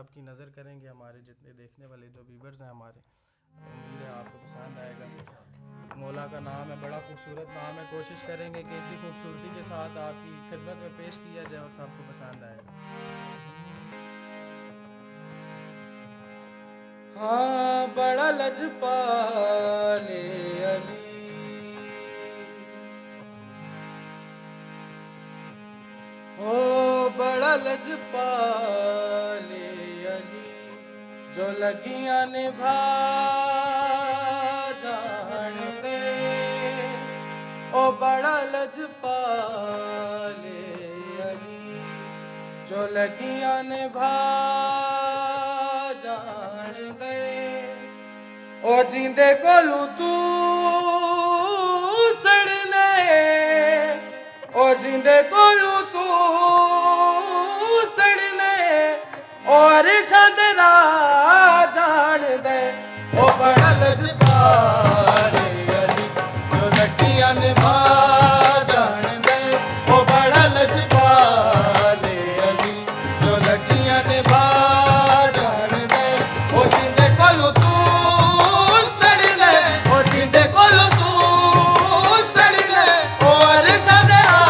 सबकी नज़र करेंगे, हमारे जितने देखने वाले जो व्यूवर्स हैं हमारे, उम्मीद है आपको पसंद आएगा। मौला का नाम है, बड़ा खूबसूरत नाम है। कोशिश करेंगे कि इसी खूबसूरती के साथ आपकी खिदमत में पेश किया जाए और सबको पसंद आएगा। हाँ, बड़ा लजपाले अली, हो बड़ा लजपाले अली, जो लगियां निभा जान दे, ओ बड़ा लजपाले अली, जो लगियां निभा जान दे, ओ जिंदे कोलू तू सड़ने, ओ जिंदे कोलू तू सड़ने, और चंदरा जान दे, ओ बड़ा लजपाले अली, जो लगियां निभा जान दे, ओ बड़ा लजपाले अली, जो लगियां निभा जान दे, ओ जिंदे कोलू तू सड़ने, ओ जिंदे कोलू तू सड़ने, और चंदरा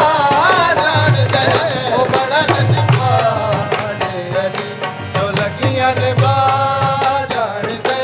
जान दे, ओ बड़ा लजपाले अली, जो लगियां निभा जान दे,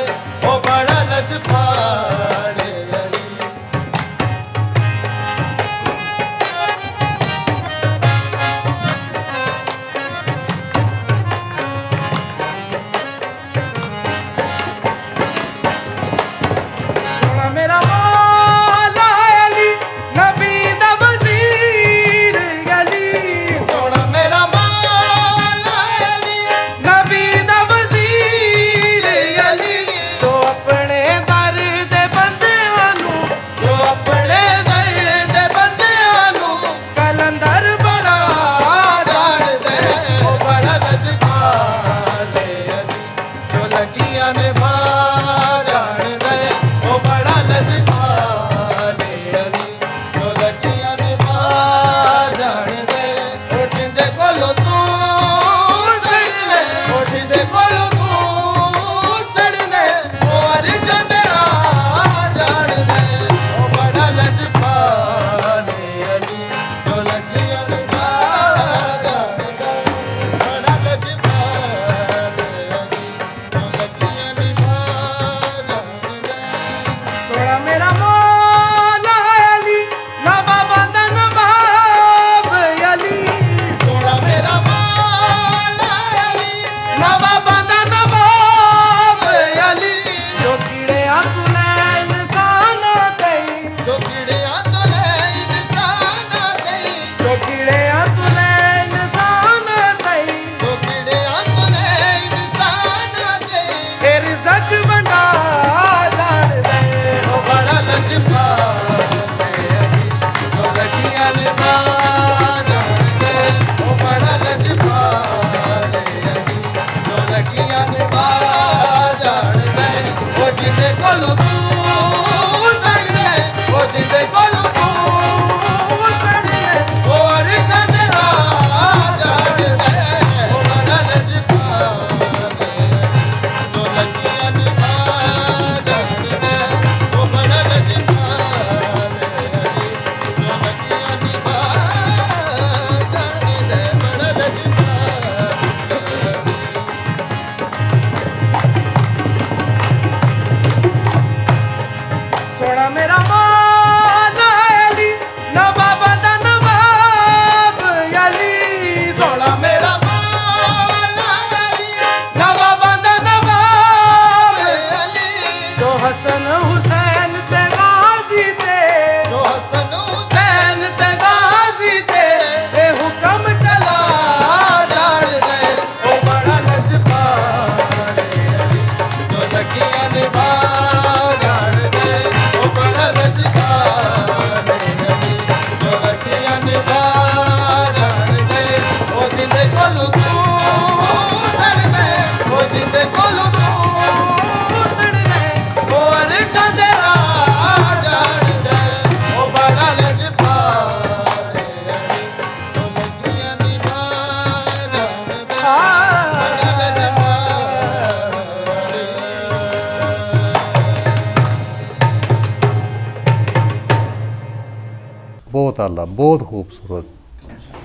ਬਹੁਤ ਆਲਾ, ਬਹੁਤ ਖੂਬਸੂਰਤ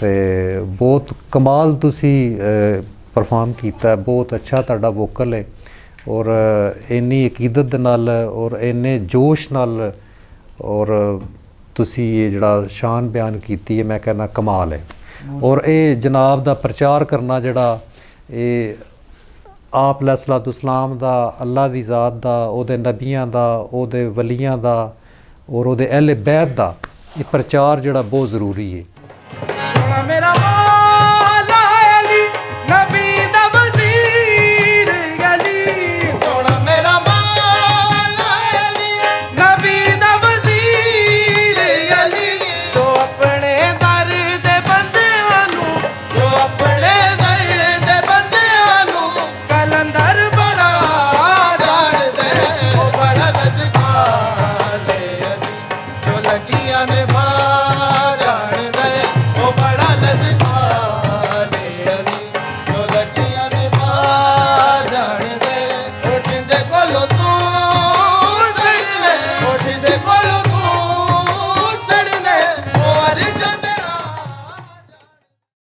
ਤੇ ਬਹੁਤ ਕਮਾਲ ਤੁਸੀਂ ਪਰਫਾਰਮ ਕੀਤਾ। ਬਹੁਤ ਅੱਛਾ ਤੁਹਾਡਾ ਵੋਕਲ ਹੈ ਔਰ ਇੰਨੀ ਅਕੀਦਤ ਦੇ ਨਾਲ ਔਰ ਇੰਨੇ ਜੋਸ਼ ਨਾਲ ਔਰ ਤੁਸੀਂ ਇਹ ਜਿਹੜਾ ਸ਼ਾਨ ਬਿਆਨ ਕੀਤੀ ਹੈ, ਮੈਂ ਕਹਿੰਦਾ ਕਮਾਲ ਹੈ। ਔਰ ਇਹ ਜਨਾਬ ਦਾ ਪ੍ਰਚਾਰ ਕਰਨਾ ਜਿਹੜਾ ਇਹ ਆਪ अलैहिस्सलाम ਦਾ, ਅੱਲਾ ਦੀ ਜ਼ਾਤ ਦਾ, ਉਹਦੇ ਨਬੀਆਂ ਦਾ, ਉਹਦੇ ਵਲੀਆਂ ਦਾ ਔਰ ਉਹਦੇ ਅਹਿਲੇ ਬੈਤ ਦਾ ਇਹ ਪ੍ਰਚਾਰ ਜਿਹੜਾ ਬਹੁਤ ਜ਼ਰੂਰੀ ਹੈ।